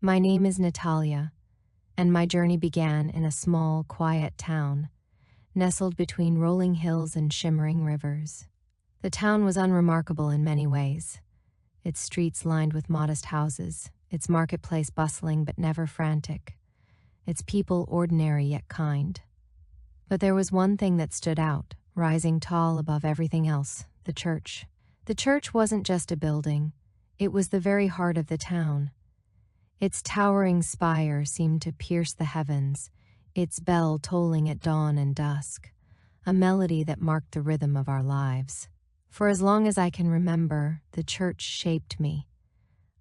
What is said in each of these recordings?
My name is Natalia, and my journey began in a small, quiet town, nestled between rolling hills and shimmering rivers. The town was unremarkable in many ways, its streets lined with modest houses, its marketplace bustling but never frantic, its people ordinary yet kind. But there was one thing that stood out, rising tall above everything else: the church. The church wasn't just a building, it was the very heart of the town. Its towering spire seemed to pierce the heavens, its bell tolling at dawn and dusk, a melody that marked the rhythm of our lives. For as long as I can remember, the church shaped me.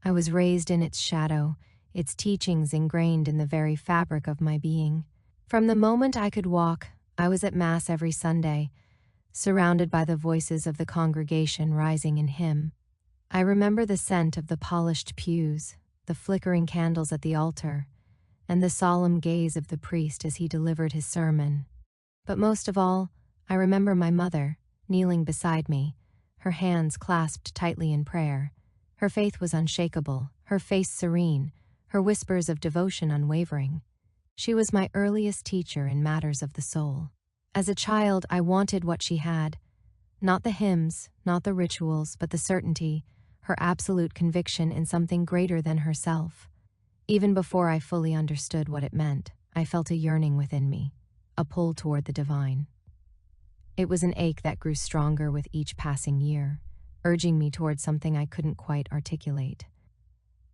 I was raised in its shadow, its teachings ingrained in the very fabric of my being. From the moment I could walk, I was at Mass every Sunday, surrounded by the voices of the congregation rising in hymn. I remember the scent of the polished pews, the flickering candles at the altar, and the solemn gaze of the priest as he delivered his sermon. But most of all, I remember my mother, kneeling beside me, her hands clasped tightly in prayer. Her faith was unshakable, her face serene, her whispers of devotion unwavering. She was my earliest teacher in matters of the soul. As a child, I wanted what she had. Not the hymns, not the rituals, but the certainty, her absolute conviction in something greater than herself. Even before I fully understood what it meant, I felt a yearning within me, a pull toward the divine. It was an ache that grew stronger with each passing year, urging me toward something I couldn't quite articulate.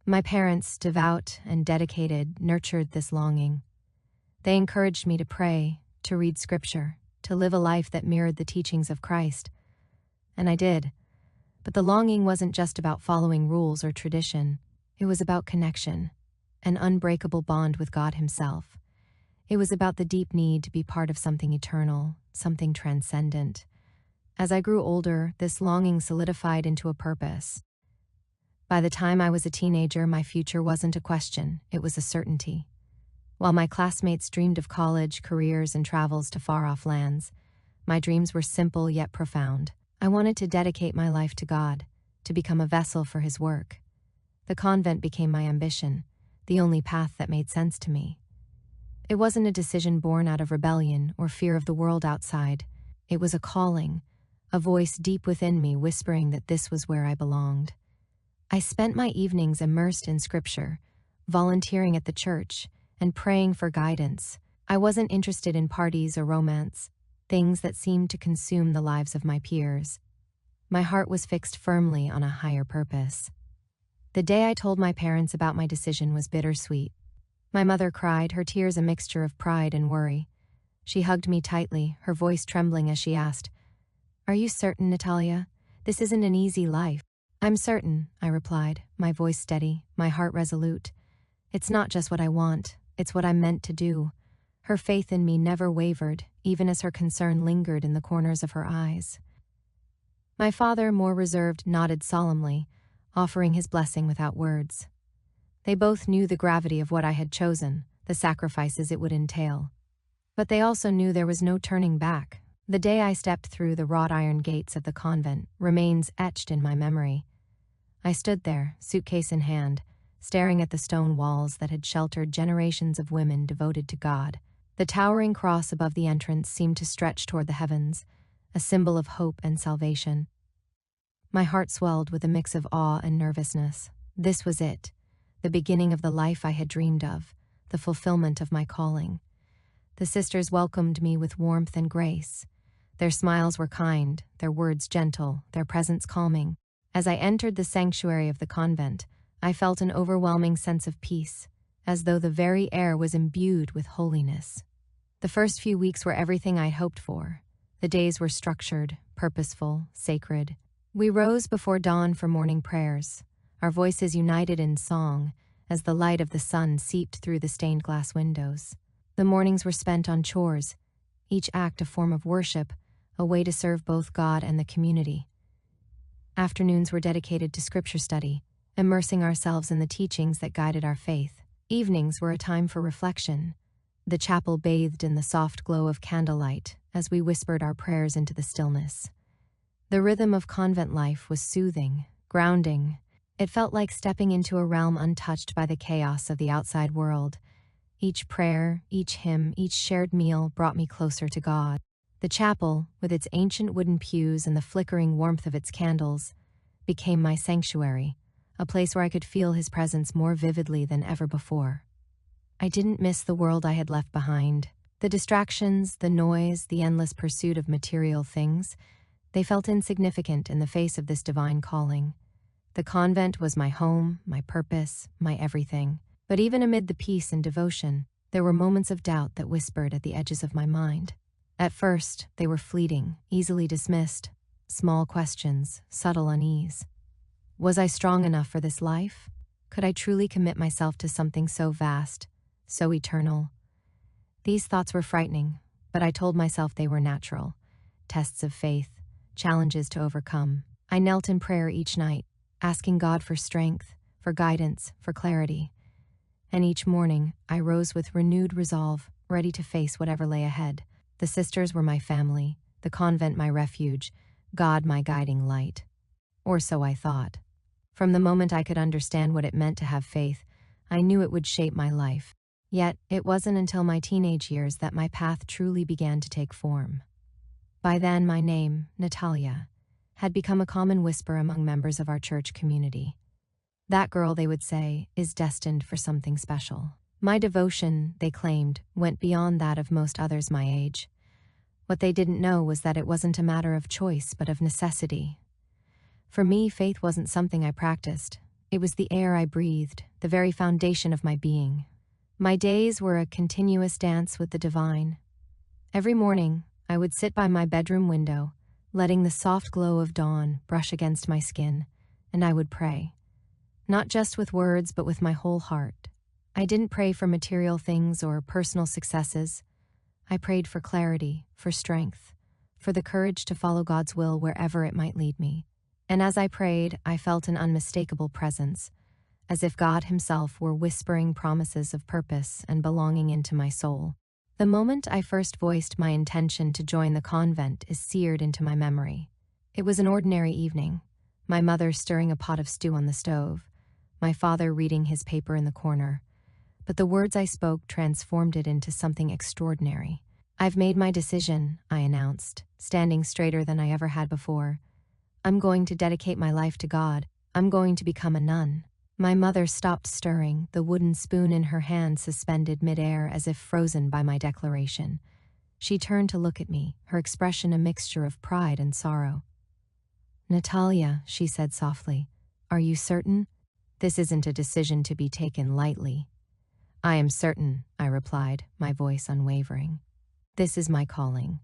My parents, devout and dedicated, nurtured this longing. They encouraged me to pray, to read scripture, to live a life that mirrored the teachings of Christ. And I did. But the longing wasn't just about following rules or tradition. It was about connection, an unbreakable bond with God Himself. It was about the deep need to be part of something eternal, something transcendent. As I grew older, this longing solidified into a purpose. By the time I was a teenager, my future wasn't a question, it was a certainty. While my classmates dreamed of college, careers, and travels to far-off lands, my dreams were simple yet profound. I wanted to dedicate my life to God, to become a vessel for His work. The convent became my ambition, the only path that made sense to me. It wasn't a decision born out of rebellion or fear of the world outside. It was a calling, a voice deep within me whispering that this was where I belonged. I spent my evenings immersed in scripture, volunteering at the church, and praying for guidance. I wasn't interested in parties or romance, things that seemed to consume the lives of my peers. My heart was fixed firmly on a higher purpose. The day I told my parents about my decision was bittersweet. My mother cried, her tears a mixture of pride and worry. She hugged me tightly, her voice trembling as she asked, "Are you certain, Natalia? This isn't an easy life." "I'm certain," I replied, my voice steady, my heart resolute. "It's not just what I want, it's what I'm meant to do." Her faith in me never wavered, even as her concern lingered in the corners of her eyes. My father, more reserved, nodded solemnly, offering his blessing without words. They both knew the gravity of what I had chosen, the sacrifices it would entail. But they also knew there was no turning back. The day I stepped through the wrought iron gates of the convent remains etched in my memory. I stood there, suitcase in hand, staring at the stone walls that had sheltered generations of women devoted to God. The towering cross above the entrance seemed to stretch toward the heavens, a symbol of hope and salvation. My heart swelled with a mix of awe and nervousness. This was it, the beginning of the life I had dreamed of, the fulfillment of my calling. The sisters welcomed me with warmth and grace. Their smiles were kind, their words gentle, their presence calming. As I entered the sanctuary of the convent, I felt an overwhelming sense of peace, as though the very air was imbued with holiness. The first few weeks were everything I'd hoped for. The days were structured, purposeful, sacred. We rose before dawn for morning prayers, our voices united in song as the light of the sun seeped through the stained glass windows. The mornings were spent on chores, each act a form of worship, a way to serve both God and the community. Afternoons were dedicated to scripture study, immersing ourselves in the teachings that guided our faith. Evenings were a time for reflection, the chapel bathed in the soft glow of candlelight as we whispered our prayers into the stillness. The rhythm of convent life was soothing, grounding, It felt like stepping into a realm untouched by the chaos of the outside world. Each prayer, each hymn, each shared meal brought me closer to God. The chapel, with its ancient wooden pews and the flickering warmth of its candles, became my sanctuary, a place where I could feel His presence more vividly than ever before. I didn't miss the world I had left behind. The distractions, the noise, the endless pursuit of material things, they felt insignificant in the face of this divine calling. The convent was my home, my purpose, my everything. But even amid the peace and devotion, there were moments of doubt that whispered at the edges of my mind. At first, they were fleeting, easily dismissed, small questions, subtle unease. Was I strong enough for this life? Could I truly commit myself to something so vast, so eternal? These thoughts were frightening, but I told myself they were natural. Tests of faith, challenges to overcome. I knelt in prayer each night, asking God for strength, for guidance, for clarity. And each morning, I rose with renewed resolve, ready to face whatever lay ahead. The sisters were my family, the convent my refuge, God my guiding light. Or so I thought. From the moment I could understand what it meant to have faith, I knew it would shape my life. Yet, it wasn't until my teenage years that my path truly began to take form. By then, my name, Natalia, had become a common whisper among members of our church community. That girl, they would say, is destined for something special. My devotion, they claimed, went beyond that of most others my age. What they didn't know was that it wasn't a matter of choice, but of necessity. For me, faith wasn't something I practiced. It was the air I breathed, the very foundation of my being. My days were a continuous dance with the divine. Every morning, I would sit by my bedroom window, letting the soft glow of dawn brush against my skin, and I would pray. Not just with words, but with my whole heart. I didn't pray for material things or personal successes. I prayed for clarity, for strength, for the courage to follow God's will wherever it might lead me. And as I prayed, I felt an unmistakable presence, as if God Himself were whispering promises of purpose and belonging into my soul. The moment I first voiced my intention to join the convent is seared into my memory. It was an ordinary evening, my mother stirring a pot of stew on the stove, my father reading his paper in the corner. But the words I spoke transformed it into something extraordinary. "I've made my decision," I announced, standing straighter than I ever had before. "I'm going to dedicate my life to God. I'm going to become a nun." My mother stopped stirring, the wooden spoon in her hand suspended midair as if frozen by my declaration. She turned to look at me, her expression a mixture of pride and sorrow. "Natalia," she said softly, "are you certain? This isn't a decision to be taken lightly." "I am certain," I replied, my voice unwavering. "This is my calling."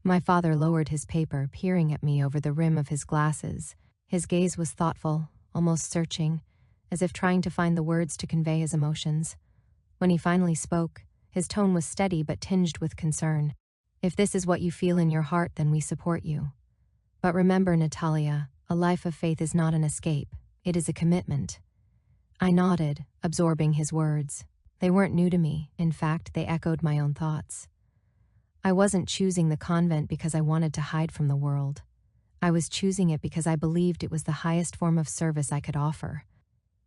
My father lowered his paper, peering at me over the rim of his glasses. His gaze was thoughtful, almost searching, as if trying to find the words to convey his emotions. When he finally spoke, his tone was steady but tinged with concern. "If this is what you feel in your heart, then we support you. But remember, Natalia, a life of faith is not an escape, it is a commitment." I nodded, absorbing his words. They weren't new to me. In fact, they echoed my own thoughts. I wasn't choosing the convent because I wanted to hide from the world. I was choosing it because I believed it was the highest form of service I could offer.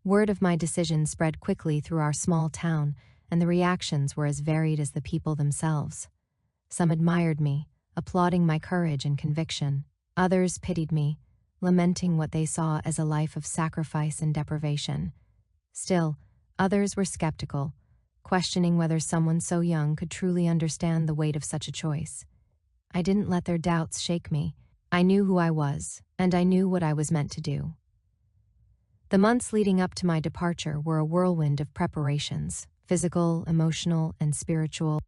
Word of my decision spread quickly through our small town, and the reactions were as varied as the people themselves. Some admired me, applauding my courage and conviction. Others pitied me, lamenting what they saw as a life of sacrifice and deprivation. Still, others were skeptical, questioning whether someone so young could truly understand the weight of such a choice. I didn't let their doubts shake me. I knew who I was, and I knew what I was meant to do. The months leading up to my departure were a whirlwind of preparations, physical, emotional, and spiritual.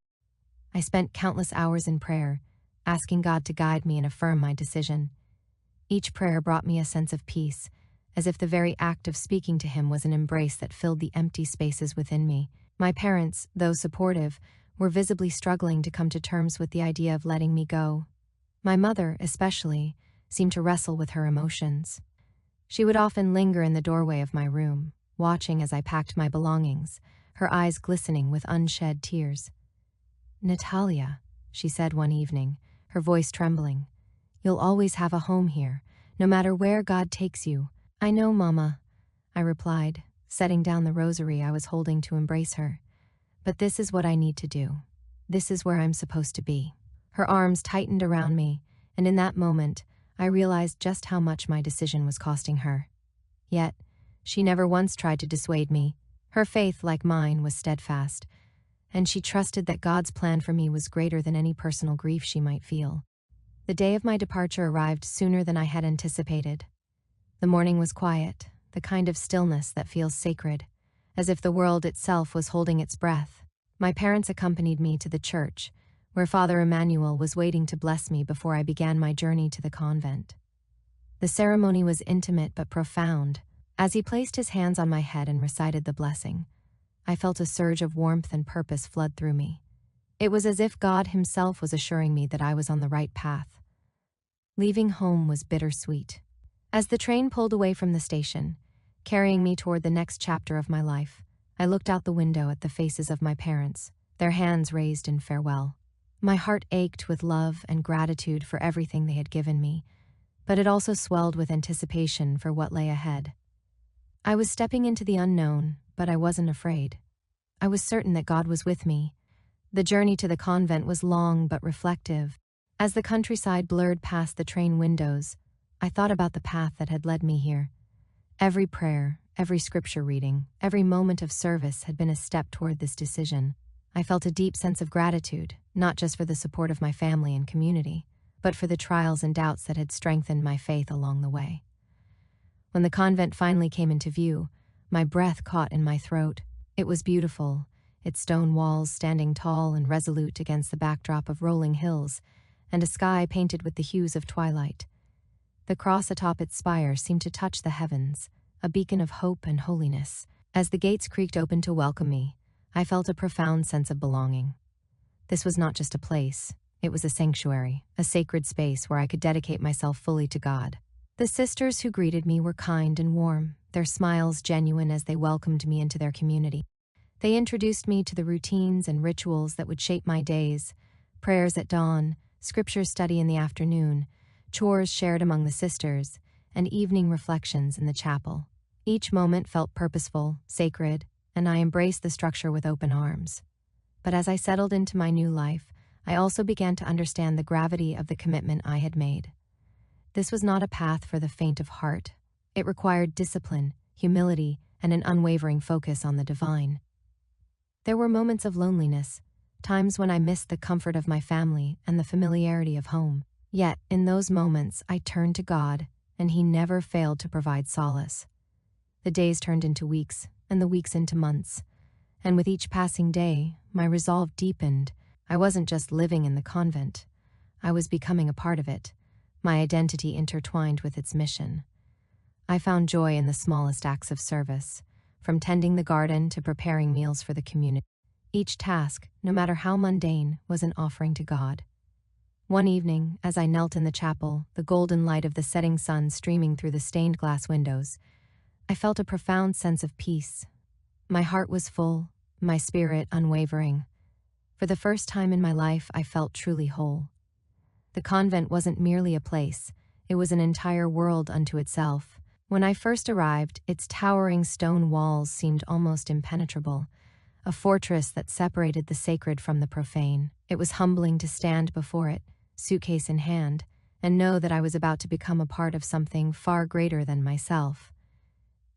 I spent countless hours in prayer, asking God to guide me and affirm my decision. Each prayer brought me a sense of peace, as if the very act of speaking to Him was an embrace that filled the empty spaces within me. My parents, though supportive, were visibly struggling to come to terms with the idea of letting me go. My mother, especially, seemed to wrestle with her emotions. She would often linger in the doorway of my room, watching as I packed my belongings, her eyes glistening with unshed tears. "Natalia," she said one evening, her voice trembling, "you'll always have a home here, no matter where God takes you. "I know, Mama," I replied, setting down the rosary I was holding to embrace her. "But this is what I need to do. This is where I'm supposed to be." Her arms tightened around me, and in that moment, I realized just how much my decision was costing her. Yet, she never once tried to dissuade me. Her faith, like mine, was steadfast, and she trusted that God's plan for me was greater than any personal grief she might feel. The day of my departure arrived sooner than I had anticipated. The morning was quiet, the kind of stillness that feels sacred, as if the world itself was holding its breath. My parents accompanied me to the church, where Father Emmanuel was waiting to bless me before I began my journey to the convent. The ceremony was intimate but profound. As he placed his hands on my head and recited the blessing, I felt a surge of warmth and purpose flood through me. It was as if God himself was assuring me that I was on the right path. Leaving home was bittersweet. As the train pulled away from the station, carrying me toward the next chapter of my life, I looked out the window at the faces of my parents, their hands raised in farewell. My heart ached with love and gratitude for everything they had given me, but it also swelled with anticipation for what lay ahead. I was stepping into the unknown, but I wasn't afraid. I was certain that God was with me. The journey to the convent was long but reflective. As the countryside blurred past the train windows, I thought about the path that had led me here. Every prayer, every scripture reading, every moment of service had been a step toward this decision. I felt a deep sense of gratitude, not just for the support of my family and community, but for the trials and doubts that had strengthened my faith along the way. When the convent finally came into view, my breath caught in my throat. It was beautiful, its stone walls standing tall and resolute against the backdrop of rolling hills, and a sky painted with the hues of twilight. The cross atop its spire seemed to touch the heavens, a beacon of hope and holiness. As the gates creaked open to welcome me, I felt a profound sense of belonging. This was not just a place, it was a sanctuary, a sacred space where I could dedicate myself fully to God. The sisters who greeted me were kind and warm, their smiles genuine as they welcomed me into their community. They introduced me to the routines and rituals that would shape my days: prayers at dawn, scripture study in the afternoon, chores shared among the sisters, and evening reflections in the chapel. Each moment felt purposeful, sacred, and I embraced the structure with open arms. But as I settled into my new life, I also began to understand the gravity of the commitment I had made. This was not a path for the faint of heart. It required discipline, humility, and an unwavering focus on the divine. There were moments of loneliness, times when I missed the comfort of my family and the familiarity of home. Yet, in those moments, I turned to God, and He never failed to provide solace. The days turned into weeks, and the weeks into months. And with each passing day, my resolve deepened. I wasn't just living in the convent. I was becoming a part of it, my identity intertwined with its mission. I found joy in the smallest acts of service, from tending the garden to preparing meals for the community. Each task, no matter how mundane, was an offering to God. One evening, as I knelt in the chapel, the golden light of the setting sun streaming through the stained glass windows, I felt a profound sense of peace. My heart was full, my spirit unwavering. For the first time in my life, I felt truly whole. The convent wasn't merely a place, it was an entire world unto itself. When I first arrived, its towering stone walls seemed almost impenetrable, a fortress that separated the sacred from the profane. It was humbling to stand before it, suitcase in hand, and know that I was about to become a part of something far greater than myself.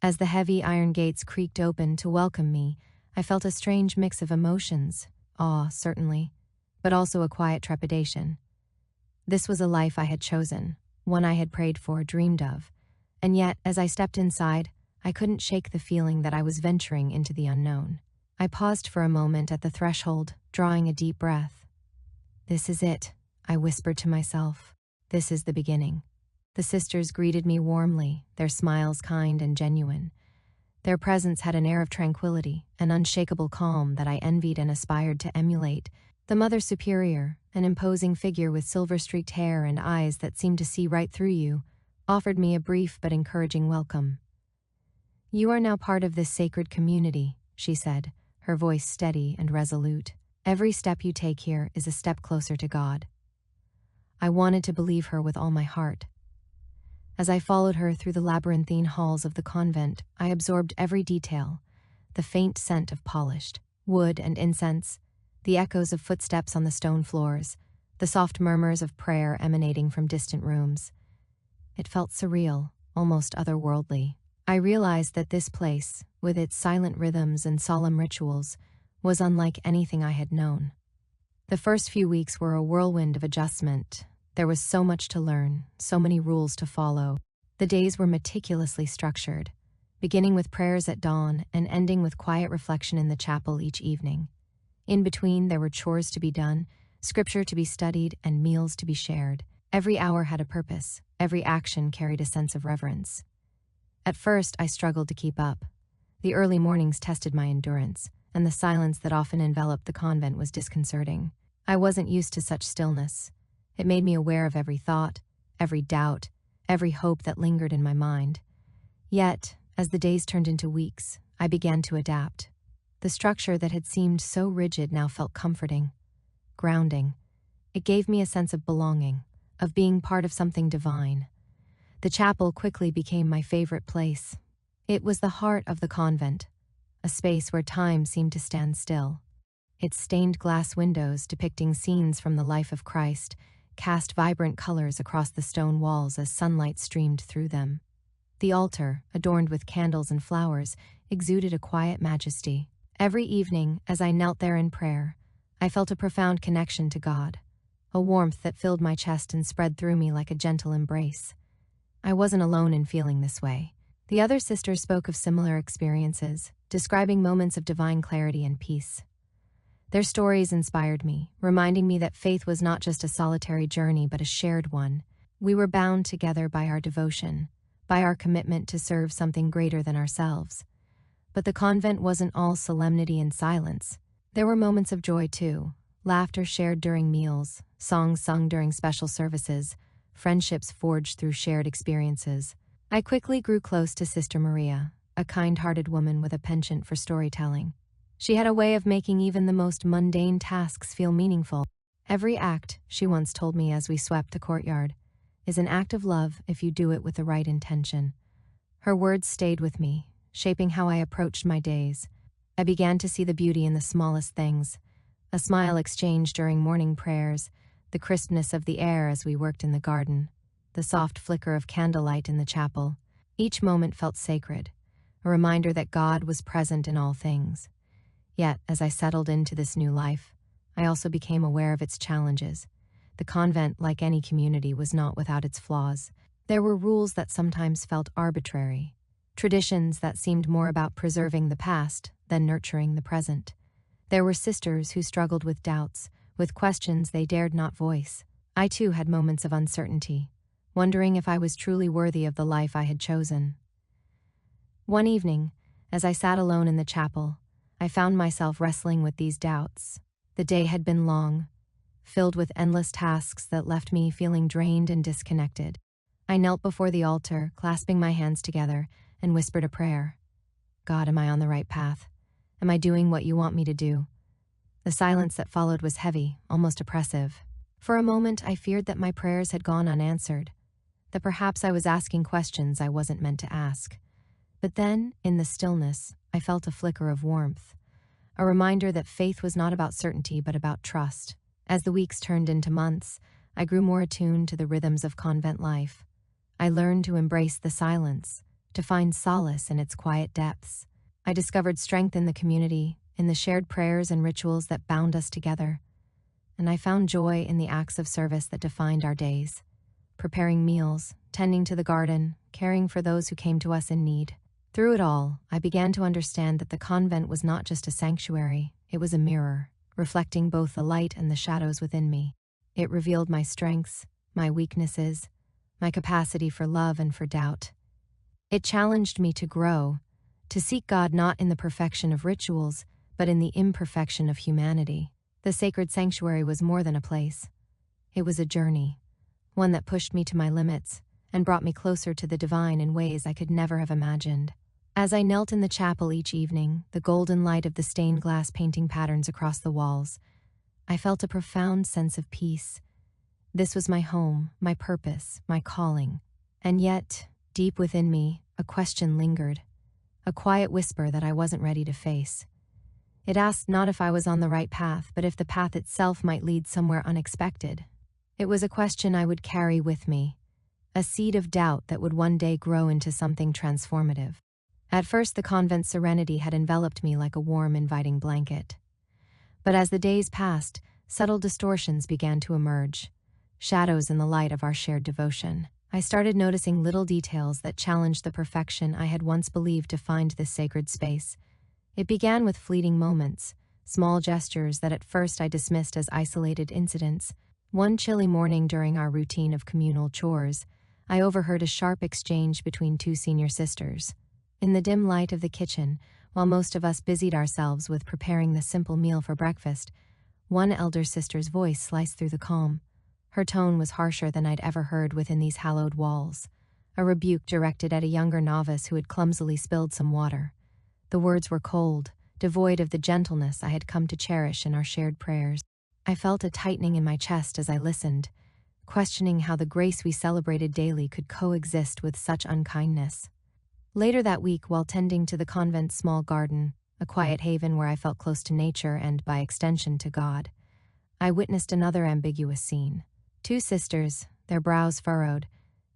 As the heavy iron gates creaked open to welcome me, I felt a strange mix of emotions, awe, certainly, but also a quiet trepidation. This was a life I had chosen, one I had prayed for, dreamed of, and yet, as I stepped inside, I couldn't shake the feeling that I was venturing into the unknown. I paused for a moment at the threshold, drawing a deep breath. "This is it," I whispered to myself. "This is the beginning." The sisters greeted me warmly, their smiles kind and genuine. Their presence had an air of tranquility, an unshakable calm that I envied and aspired to emulate. The Mother Superior, an imposing figure with silver-streaked hair and eyes that seemed to see right through you, offered me a brief but encouraging welcome. "You are now part of this sacred community," she said, her voice steady and resolute. "Every step you take here is a step closer to God." I wanted to believe her with all my heart. As I followed her through the labyrinthine halls of the convent, I absorbed every detail: the faint scent of polished wood and incense, the echoes of footsteps on the stone floors, the soft murmurs of prayer emanating from distant rooms. It felt surreal, almost otherworldly. I realized that this place, with its silent rhythms and solemn rituals, was unlike anything I had known. The first few weeks were a whirlwind of adjustment. There was so much to learn, so many rules to follow. The days were meticulously structured, beginning with prayers at dawn and ending with quiet reflection in the chapel each evening. In between, there were chores to be done, scripture to be studied, and meals to be shared. Every hour had a purpose. Every action carried a sense of reverence. At first, I struggled to keep up. The early mornings tested my endurance, and the silence that often enveloped the convent was disconcerting. I wasn't used to such stillness. It made me aware of every thought, every doubt, every hope that lingered in my mind. Yet, as the days turned into weeks, I began to adapt. The structure that had seemed so rigid now felt comforting, grounding. It gave me a sense of belonging, of being part of something divine. The chapel quickly became my favorite place. It was the heart of the convent, a space where time seemed to stand still. Its stained glass windows depicting scenes from the life of Christ cast vibrant colors across the stone walls as sunlight streamed through them. The altar, adorned with candles and flowers, exuded a quiet majesty. Every evening, as I knelt there in prayer, I felt a profound connection to God, a warmth that filled my chest and spread through me like a gentle embrace. I wasn't alone in feeling this way. The other sisters spoke of similar experiences, describing moments of divine clarity and peace. Their stories inspired me, reminding me that faith was not just a solitary journey but a shared one. We were bound together by our devotion, by our commitment to serve something greater than ourselves. But the convent wasn't all solemnity and silence. There were moments of joy too, laughter shared during meals, songs sung during special services, friendships forged through shared experiences. I quickly grew close to Sister Maria, a kind-hearted woman with a penchant for storytelling. She had a way of making even the most mundane tasks feel meaningful. Every act, she once told me as we swept the courtyard, is an act of love if you do it with the right intention. Her words stayed with me, shaping how I approached my days. I began to see the beauty in the smallest things: a smile exchanged during morning prayers, the crispness of the air as we worked in the garden, the soft flicker of candlelight in the chapel. Each moment felt sacred, a reminder that God was present in all things. Yet, as I settled into this new life, I also became aware of its challenges. The convent, like any community, was not without its flaws. There were rules that sometimes felt arbitrary, traditions that seemed more about preserving the past than nurturing the present. There were sisters who struggled with doubts, with questions they dared not voice. I too had moments of uncertainty, wondering if I was truly worthy of the life I had chosen. One evening, as I sat alone in the chapel, I found myself wrestling with these doubts. The day had been long, filled with endless tasks that left me feeling drained and disconnected. I knelt before the altar, clasping my hands together, and whispered a prayer. God, am I on the right path? Am I doing what you want me to do? The silence that followed was heavy, almost oppressive. For a moment, I feared that my prayers had gone unanswered, that perhaps I was asking questions I wasn't meant to ask. But then, in the stillness, I felt a flicker of warmth, a reminder that faith was not about certainty but about trust. As the weeks turned into months, I grew more attuned to the rhythms of convent life. I learned to embrace the silence, to find solace in its quiet depths. I discovered strength in the community, in the shared prayers and rituals that bound us together. And I found joy in the acts of service that defined our days: preparing meals, tending to the garden, caring for those who came to us in need. Through it all, I began to understand that the convent was not just a sanctuary, it was a mirror, reflecting both the light and the shadows within me. It revealed my strengths, my weaknesses, my capacity for love and for doubt. It challenged me to grow, to seek God not in the perfection of rituals, but in the imperfection of humanity. The sacred sanctuary was more than a place. It was a journey, one that pushed me to my limits and brought me closer to the divine in ways I could never have imagined. As I knelt in the chapel each evening, the golden light of the stained glass painting patterns across the walls, I felt a profound sense of peace. This was my home, my purpose, my calling. And yet, deep within me, a question lingered, a quiet whisper that I wasn't ready to face. It asked not if I was on the right path, but if the path itself might lead somewhere unexpected. It was a question I would carry with me, a seed of doubt that would one day grow into something transformative. At first, the convent's serenity had enveloped me like a warm, inviting blanket. But as the days passed, subtle distortions began to emerge, shadows in the light of our shared devotion. I started noticing little details that challenged the perfection I had once believed defined this sacred space. It began with fleeting moments, small gestures that at first I dismissed as isolated incidents. One chilly morning during our routine of communal chores, I overheard a sharp exchange between two senior sisters. In the dim light of the kitchen, while most of us busied ourselves with preparing the simple meal for breakfast, one elder sister's voice sliced through the calm. Her tone was harsher than I'd ever heard within these hallowed walls, a rebuke directed at a younger novice who had clumsily spilled some water. The words were cold, devoid of the gentleness I had come to cherish in our shared prayers. I felt a tightening in my chest as I listened, questioning how the grace we celebrated daily could coexist with such unkindness. Later that week, while tending to the convent's small garden, a quiet haven where I felt close to nature and, by extension, to God, I witnessed another ambiguous scene. Two sisters, their brows furrowed,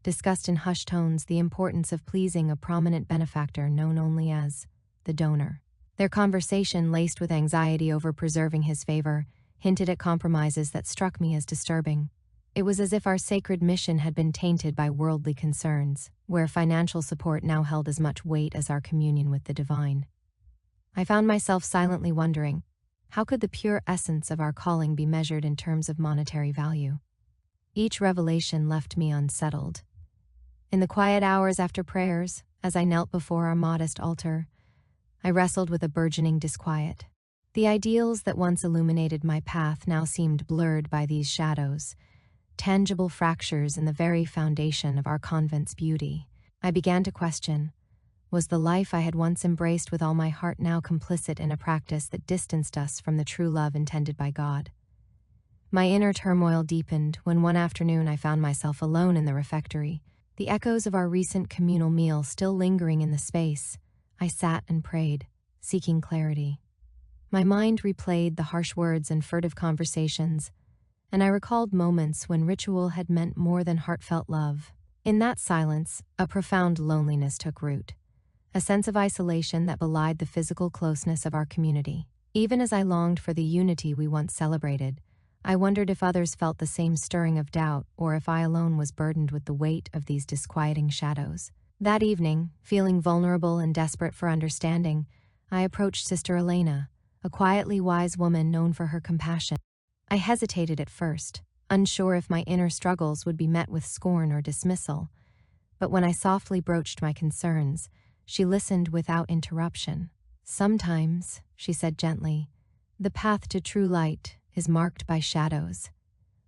discussed in hushed tones the importance of pleasing a prominent benefactor known only as the donor. Their conversation, laced with anxiety over preserving his favor, hinted at compromises that struck me as disturbing. It was as if our sacred mission had been tainted by worldly concerns, where financial support now held as much weight as our communion with the divine. I found myself silently wondering, how could the pure essence of our calling be measured in terms of monetary value? Each revelation left me unsettled. In the quiet hours after prayers, as I knelt before our modest altar, I wrestled with a burgeoning disquiet. The ideals that once illuminated my path now seemed blurred by these shadows, tangible fractures in the very foundation of our convent's beauty. I began to question, was the life I had once embraced with all my heart now complicit in a practice that distanced us from the true love intended by God? My inner turmoil deepened when one afternoon I found myself alone in the refectory, the echoes of our recent communal meal still lingering in the space. I sat and prayed, seeking clarity. My mind replayed the harsh words and furtive conversations, and I recalled moments when ritual had meant more than heartfelt love. In that silence, a profound loneliness took root, a sense of isolation that belied the physical closeness of our community. Even as I longed for the unity we once celebrated, I wondered if others felt the same stirring of doubt, or if I alone was burdened with the weight of these disquieting shadows. That evening, feeling vulnerable and desperate for understanding, I approached Sister Elena, a quietly wise woman known for her compassion. I hesitated at first, unsure if my inner struggles would be met with scorn or dismissal, but when I softly broached my concerns, she listened without interruption. "Sometimes," she said gently, "the path to true light is marked by shadows.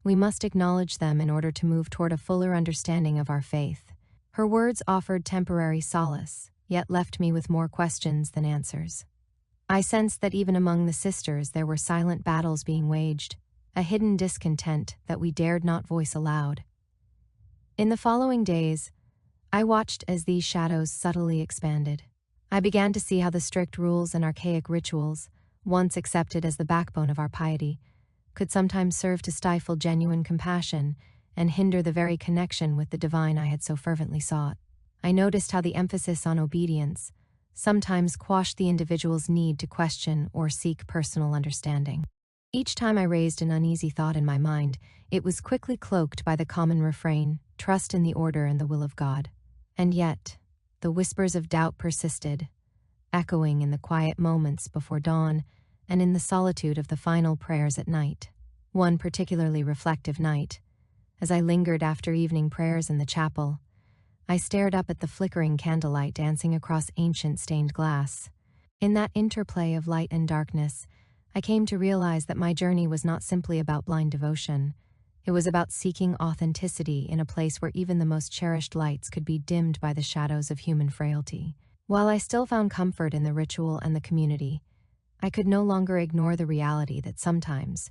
We must acknowledge them in order to move toward a fuller understanding of our faith." Her words offered temporary solace, yet left me with more questions than answers. I sensed that even among the sisters there were silent battles being waged, a hidden discontent that we dared not voice aloud. In the following days, I watched as these shadows subtly expanded. I began to see how the strict rules and archaic rituals, once accepted as the backbone of our piety, could sometimes serve to stifle genuine compassion and hinder the very connection with the divine I had so fervently sought. I noticed how the emphasis on obedience sometimes quashed the individual's need to question or seek personal understanding. Each time I raised an uneasy thought in my mind, it was quickly cloaked by the common refrain, "Trust in the order and the will of God." And yet, the whispers of doubt persisted, echoing in the quiet moments before dawn and in the solitude of the final prayers at night. One particularly reflective night, as I lingered after evening prayers in the chapel, I stared up at the flickering candlelight dancing across ancient stained glass. In that interplay of light and darkness, I came to realize that my journey was not simply about blind devotion. It was about seeking authenticity in a place where even the most cherished lights could be dimmed by the shadows of human frailty. While I still found comfort in the ritual and the community, I could no longer ignore the reality that sometimes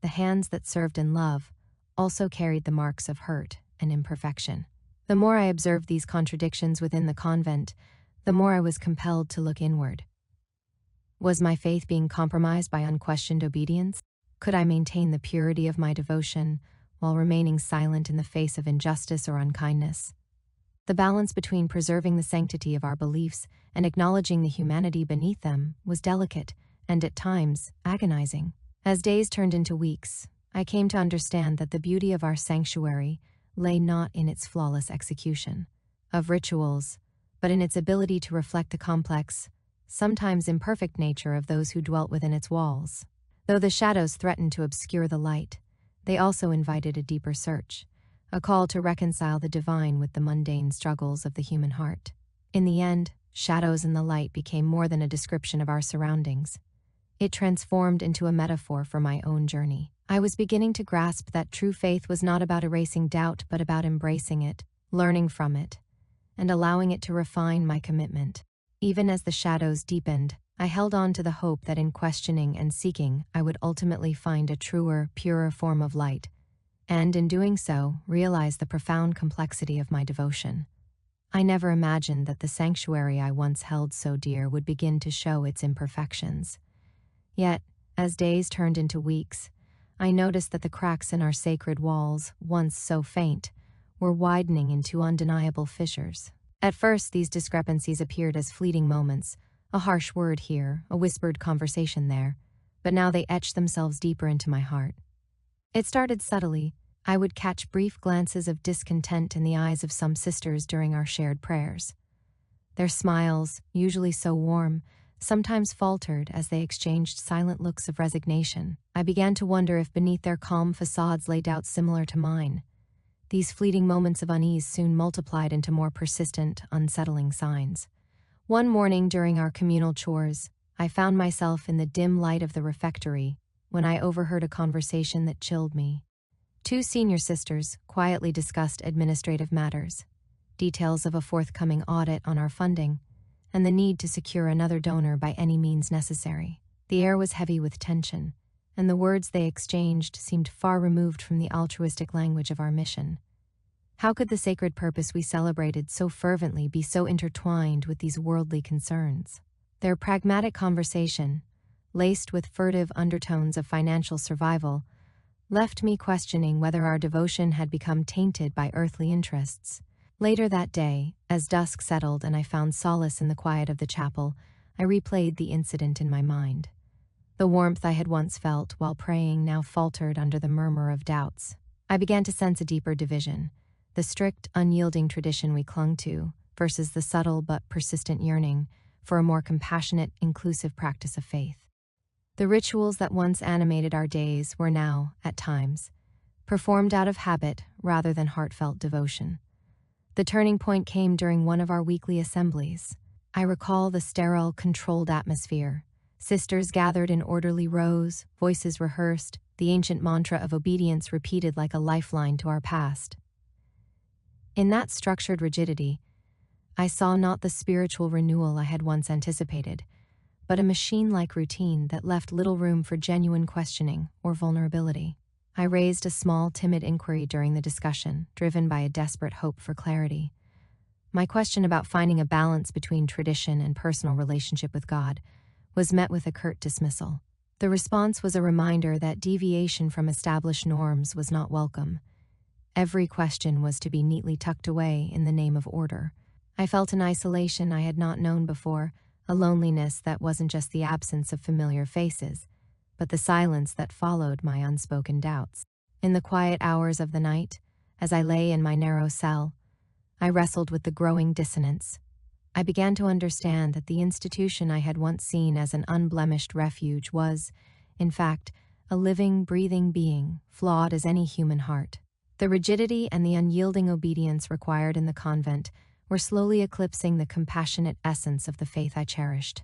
the hands that served in love also carried the marks of hurt and imperfection. The more I observed these contradictions within the convent, the more I was compelled to look inward. Was my faith being compromised by unquestioned obedience? Could I maintain the purity of my devotion while remaining silent in the face of injustice or unkindness? The balance between preserving the sanctity of our beliefs and acknowledging the humanity beneath them was delicate and, at times, agonizing. As days turned into weeks, I came to understand that the beauty of our sanctuary lay not in its flawless execution of rituals, but in its ability to reflect the complex, sometimes imperfect nature of those who dwelt within its walls. Though the shadows threatened to obscure the light, they also invited a deeper search, a call to reconcile the divine with the mundane struggles of the human heart. In the end, shadows and the light became more than a description of our surroundings. It transformed into a metaphor for my own journey. I was beginning to grasp that true faith was not about erasing doubt, but about embracing it, learning from it, and allowing it to refine my commitment. Even as the shadows deepened, I held on to the hope that in questioning and seeking, I would ultimately find a truer, purer form of light, and in doing so, realize the profound complexity of my devotion. I never imagined that the sanctuary I once held so dear would begin to show its imperfections. Yet, as days turned into weeks, I noticed that the cracks in our sacred walls, once so faint, were widening into undeniable fissures. At first, these discrepancies appeared as fleeting moments, a harsh word here, a whispered conversation there, but now they etched themselves deeper into my heart. It started subtly. I would catch brief glances of discontent in the eyes of some sisters during our shared prayers. Their smiles, usually so warm, sometimes faltered as they exchanged silent looks of resignation. I began to wonder if beneath their calm facades lay doubts similar to mine. These fleeting moments of unease soon multiplied into more persistent, unsettling signs. One morning during our communal chores, I found myself in the dim light of the refectory when I overheard a conversation that chilled me. Two senior sisters quietly discussed administrative matters, details of a forthcoming audit on our funding, and the need to secure another donor by any means necessary. The air was heavy with tension, and the words they exchanged seemed far removed from the altruistic language of our mission. How could the sacred purpose we celebrated so fervently be so intertwined with these worldly concerns? Their pragmatic conversation, laced with furtive undertones of financial survival, left me questioning whether our devotion had become tainted by earthly interests. Later that day, as dusk settled and I found solace in the quiet of the chapel, I replayed the incident in my mind. The warmth I had once felt while praying now faltered under the murmur of doubts. I began to sense a deeper division, the strict, unyielding tradition we clung to versus the subtle but persistent yearning for a more compassionate, inclusive practice of faith. The rituals that once animated our days were now, at times, performed out of habit rather than heartfelt devotion. The turning point came during one of our weekly assemblies. I recall the sterile, controlled atmosphere. Sisters gathered in orderly rows, voices rehearsed, the ancient mantra of obedience repeated like a lifeline to our past. In that structured rigidity, I saw not the spiritual renewal I had once anticipated, but a machine-like routine that left little room for genuine questioning or vulnerability. I raised a small, timid inquiry during the discussion, driven by a desperate hope for clarity. My question about finding a balance between tradition and personal relationship with God was met with a curt dismissal. The response was a reminder that deviation from established norms was not welcome. Every question was to be neatly tucked away in the name of order. I felt an isolation I had not known before, a loneliness that wasn't just the absence of familiar faces, but the silence that followed my unspoken doubts. In the quiet hours of the night, as I lay in my narrow cell, I wrestled with the growing dissonance. I began to understand that the institution I had once seen as an unblemished refuge was, in fact, a living, breathing being, flawed as any human heart. The rigidity and the unyielding obedience required in the convent were slowly eclipsing the compassionate essence of the faith I cherished.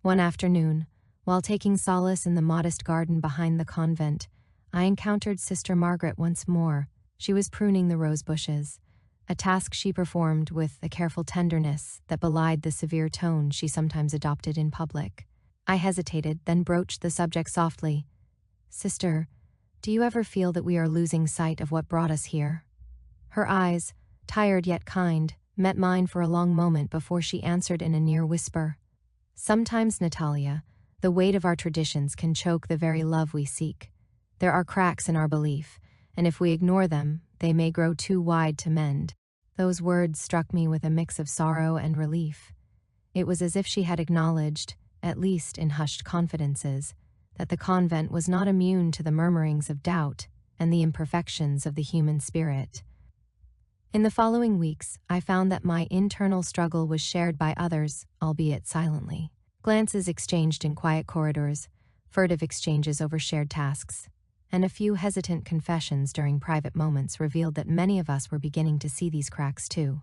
One afternoon, while taking solace in the modest garden behind the convent, I encountered Sister Margaret once more. She was pruning the rose bushes, a task she performed with a careful tenderness that belied the severe tone she sometimes adopted in public. I hesitated, then broached the subject softly. "Sister, do you ever feel that we are losing sight of what brought us here?" Her eyes, tired yet kind, met mine for a long moment before she answered in a near whisper. Sometimes, Natalia, the weight of our traditions can choke the very love we seek. There are cracks in our belief, and if we ignore them, they may grow too wide to mend. Those words struck me with a mix of sorrow and relief. It was as if she had acknowledged, at least in hushed confidences, that the convent was not immune to the murmurings of doubt and the imperfections of the human spirit. In the following weeks, I found that my internal struggle was shared by others, albeit silently. Glances exchanged in quiet corridors, furtive exchanges over shared tasks, and a few hesitant confessions during private moments revealed that many of us were beginning to see these cracks too.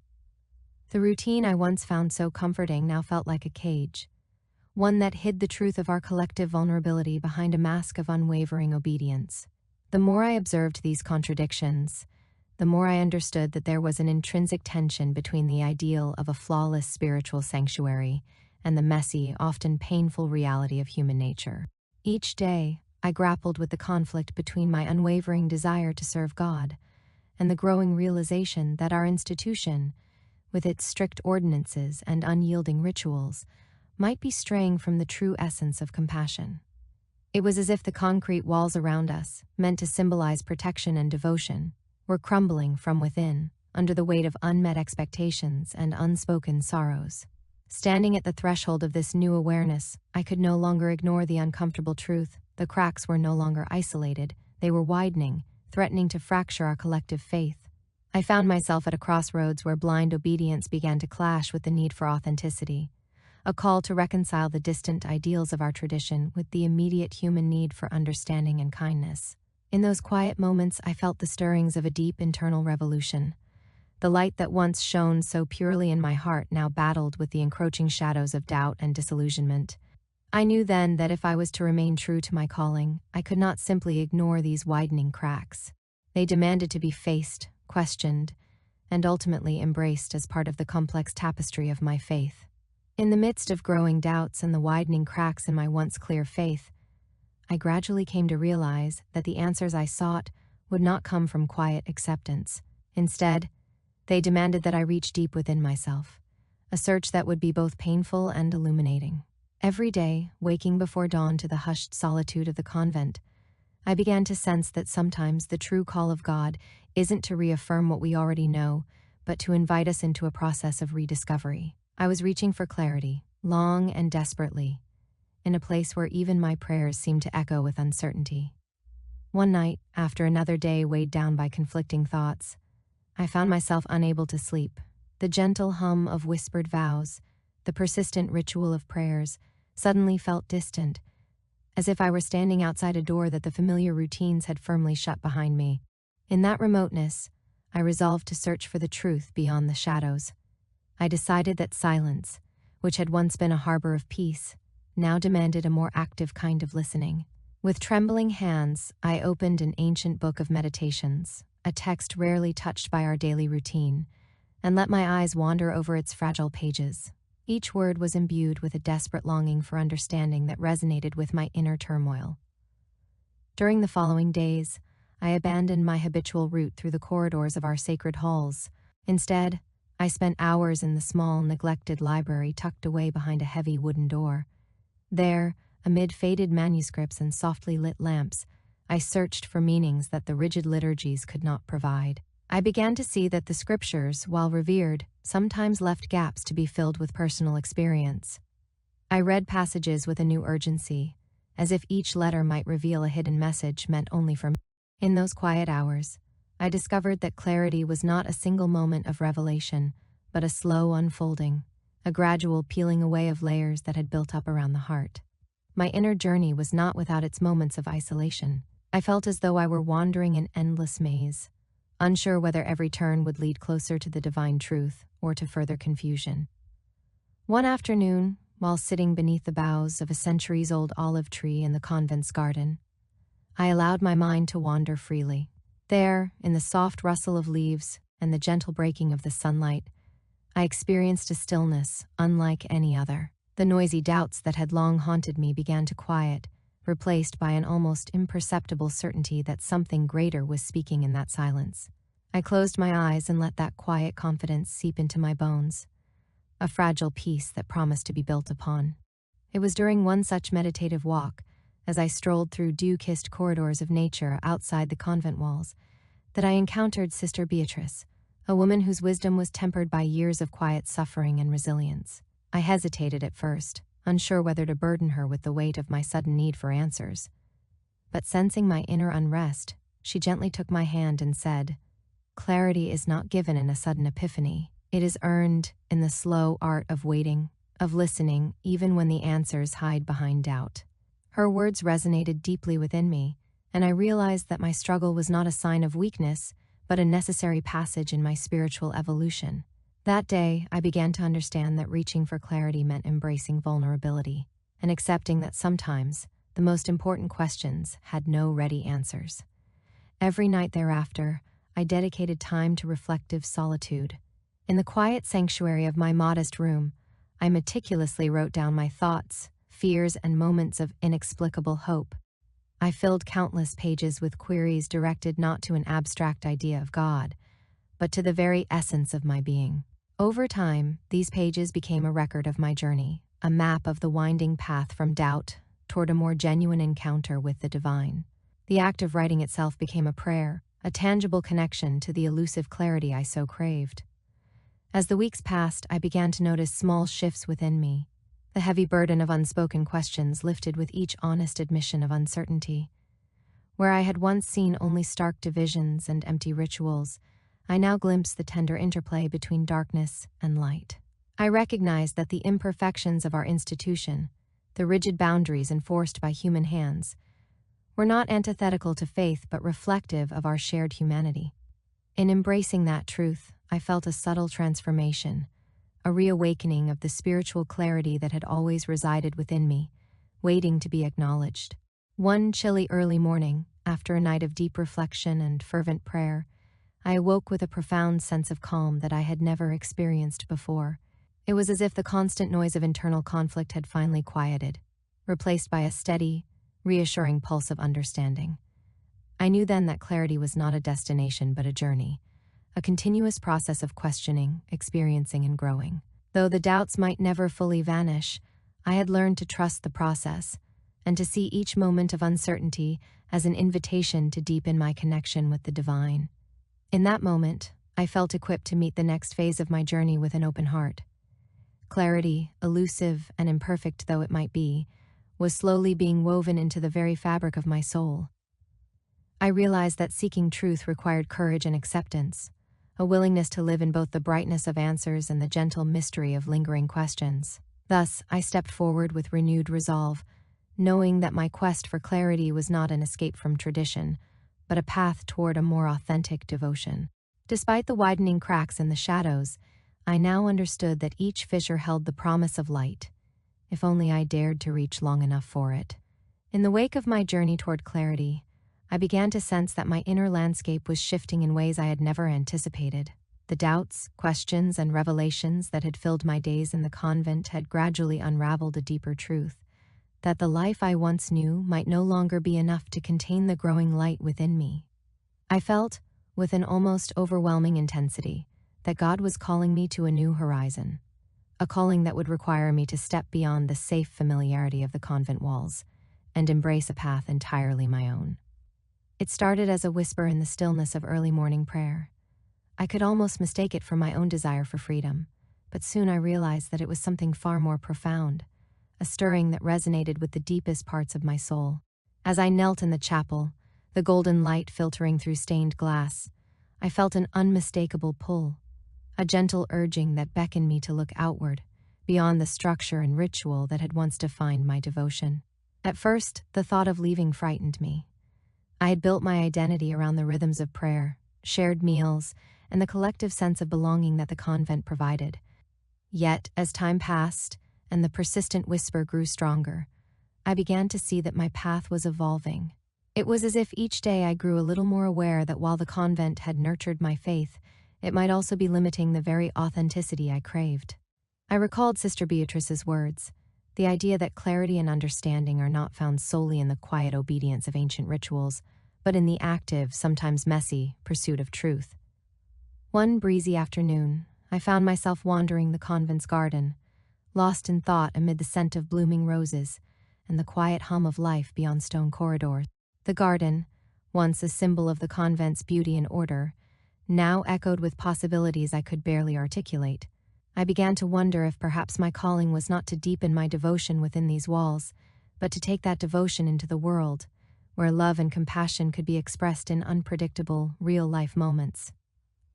The routine I once found so comforting now felt like a cage, one that hid the truth of our collective vulnerability behind a mask of unwavering obedience. The more I observed these contradictions, the more I understood that there was an intrinsic tension between the ideal of a flawless spiritual sanctuary and the messy, often painful reality of human nature. Each day, I grappled with the conflict between my unwavering desire to serve God and the growing realization that our institution, with its strict ordinances and unyielding rituals, might be straying from the true essence of compassion. It was as if the concrete walls around us, meant to symbolize protection and devotion, were crumbling from within, under the weight of unmet expectations and unspoken sorrows. Standing at the threshold of this new awareness, I could no longer ignore the uncomfortable truth. The cracks were no longer isolated, they were widening, threatening to fracture our collective faith. I found myself at a crossroads where blind obedience began to clash with the need for authenticity, a call to reconcile the distant ideals of our tradition with the immediate human need for understanding and kindness. In those quiet moments, I felt the stirrings of a deep internal revolution. The light that once shone so purely in my heart now battled with the encroaching shadows of doubt and disillusionment. I knew then that if I was to remain true to my calling, I could not simply ignore these widening cracks. They demanded to be faced, questioned, and ultimately embraced as part of the complex tapestry of my faith. In the midst of growing doubts and the widening cracks in my once clear faith, I gradually came to realize that the answers I sought would not come from quiet acceptance. Instead, they demanded that I reach deep within myself, a search that would be both painful and illuminating. Every day, waking before dawn to the hushed solitude of the convent, I began to sense that sometimes the true call of God isn't to reaffirm what we already know, but to invite us into a process of rediscovery. I was reaching for clarity, long and desperately, in a place where even my prayers seemed to echo with uncertainty. One night, after another day weighed down by conflicting thoughts, I found myself unable to sleep. The gentle hum of whispered vows, the persistent ritual of prayers, suddenly felt distant, as if I were standing outside a door that the familiar routines had firmly shut behind me. In that remoteness, I resolved to search for the truth beyond the shadows. I decided that silence, which had once been a harbor of peace, now demanded a more active kind of listening. With trembling hands, I opened an ancient book of meditations, a text rarely touched by our daily routine, and let my eyes wander over its fragile pages. Each word was imbued with a desperate longing for understanding that resonated with my inner turmoil. During the following days, I abandoned my habitual route through the corridors of our sacred halls. Instead, I spent hours in the small, neglected library tucked away behind a heavy wooden door. There, amid faded manuscripts and softly lit lamps, I searched for meanings that the rigid liturgies could not provide. I began to see that the scriptures, while revered, sometimes left gaps to be filled with personal experience. I read passages with a new urgency, as if each letter might reveal a hidden message meant only for me. In those quiet hours, I discovered that clarity was not a single moment of revelation, but a slow unfolding, a gradual peeling away of layers that had built up around the heart. My inner journey was not without its moments of isolation. I felt as though I were wandering an endless maze, unsure whether every turn would lead closer to the divine truth or to further confusion. One afternoon, while sitting beneath the boughs of a centuries-old olive tree in the convent's garden, I allowed my mind to wander freely. There, in the soft rustle of leaves and the gentle breaking of the sunlight, I experienced a stillness unlike any other. The noisy doubts that had long haunted me began to quiet, replaced by an almost imperceptible certainty that something greater was speaking in that silence. I closed my eyes and let that quiet confidence seep into my bones, a fragile peace that promised to be built upon. It was during one such meditative walk, as I strolled through dew-kissed corridors of nature outside the convent walls, that I encountered Sister Beatrice, a woman whose wisdom was tempered by years of quiet suffering and resilience. I hesitated at first, unsure whether to burden her with the weight of my sudden need for answers. But sensing my inner unrest, she gently took my hand and said, "Clarity is not given in a sudden epiphany. It is earned in the slow art of waiting, of listening, even when the answers hide behind doubt." Her words resonated deeply within me, and I realized that my struggle was not a sign of weakness, but a necessary passage in my spiritual evolution. That day, I began to understand that reaching for clarity meant embracing vulnerability and accepting that sometimes the most important questions had no ready answers. Every night thereafter, I dedicated time to reflective solitude. In the quiet sanctuary of my modest room, I meticulously wrote down my thoughts, fears, and moments of inexplicable hope. I filled countless pages with queries directed not to an abstract idea of God, but to the very essence of my being. Over time, these pages became a record of my journey, a map of the winding path from doubt toward a more genuine encounter with the divine. The act of writing itself became a prayer, a tangible connection to the elusive clarity I so craved. As the weeks passed, I began to notice small shifts within me. The heavy burden of unspoken questions lifted with each honest admission of uncertainty. Where I had once seen only stark divisions and empty rituals, I now glimpsed the tender interplay between darkness and light. I recognized that the imperfections of our institution, the rigid boundaries enforced by human hands, were not antithetical to faith but reflective of our shared humanity. In embracing that truth, I felt a subtle transformation, a reawakening of the spiritual clarity that had always resided within me, waiting to be acknowledged. One chilly early morning, after a night of deep reflection and fervent prayer, I awoke with a profound sense of calm that I had never experienced before. It was as if the constant noise of internal conflict had finally quieted, replaced by a steady, reassuring pulse of understanding. I knew then that clarity was not a destination but a journey, a continuous process of questioning, experiencing, and growing. Though the doubts might never fully vanish, I had learned to trust the process and to see each moment of uncertainty as an invitation to deepen my connection with the divine. In that moment, I felt equipped to meet the next phase of my journey with an open heart. Clarity, elusive and imperfect though it might be, was slowly being woven into the very fabric of my soul. I realized that seeking truth required courage and acceptance, a willingness to live in both the brightness of answers and the gentle mystery of lingering questions. Thus, I stepped forward with renewed resolve, knowing that my quest for clarity was not an escape from tradition, but a path toward a more authentic devotion. Despite the widening cracks in the shadows, I now understood that each fissure held the promise of light, if only I dared to reach long enough for it. In the wake of my journey toward clarity, I began to sense that my inner landscape was shifting in ways I had never anticipated. The doubts, questions, and revelations that had filled my days in the convent had gradually unraveled a deeper truth, that the life I once knew might no longer be enough to contain the growing light within me. I felt, with an almost overwhelming intensity, that God was calling me to a new horizon, a calling that would require me to step beyond the safe familiarity of the convent walls and embrace a path entirely my own. It started as a whisper in the stillness of early morning prayer. I could almost mistake it for my own desire for freedom, but soon I realized that it was something far more profound, a stirring that resonated with the deepest parts of my soul. As I knelt in the chapel, the golden light filtering through stained glass, I felt an unmistakable pull, a gentle urging that beckoned me to look outward, beyond the structure and ritual that had once defined my devotion. At first, the thought of leaving frightened me. I had built my identity around the rhythms of prayer, shared meals, and the collective sense of belonging that the convent provided. Yet, as time passed and the persistent whisper grew stronger, I began to see that my path was evolving. It was as if each day I grew a little more aware that while the convent had nurtured my faith, it might also be limiting the very authenticity I craved. I recalled Sister Beatrice's words, the idea that clarity and understanding are not found solely in the quiet obedience of ancient rituals, but in the active, sometimes messy, pursuit of truth. One breezy afternoon, I found myself wandering the convent's garden, lost in thought amid the scent of blooming roses and the quiet hum of life beyond stone corridors. The garden, once a symbol of the convent's beauty and order, now echoed with possibilities I could barely articulate. I began to wonder if perhaps my calling was not to deepen my devotion within these walls, but to take that devotion into the world, where love and compassion could be expressed in unpredictable, real-life moments.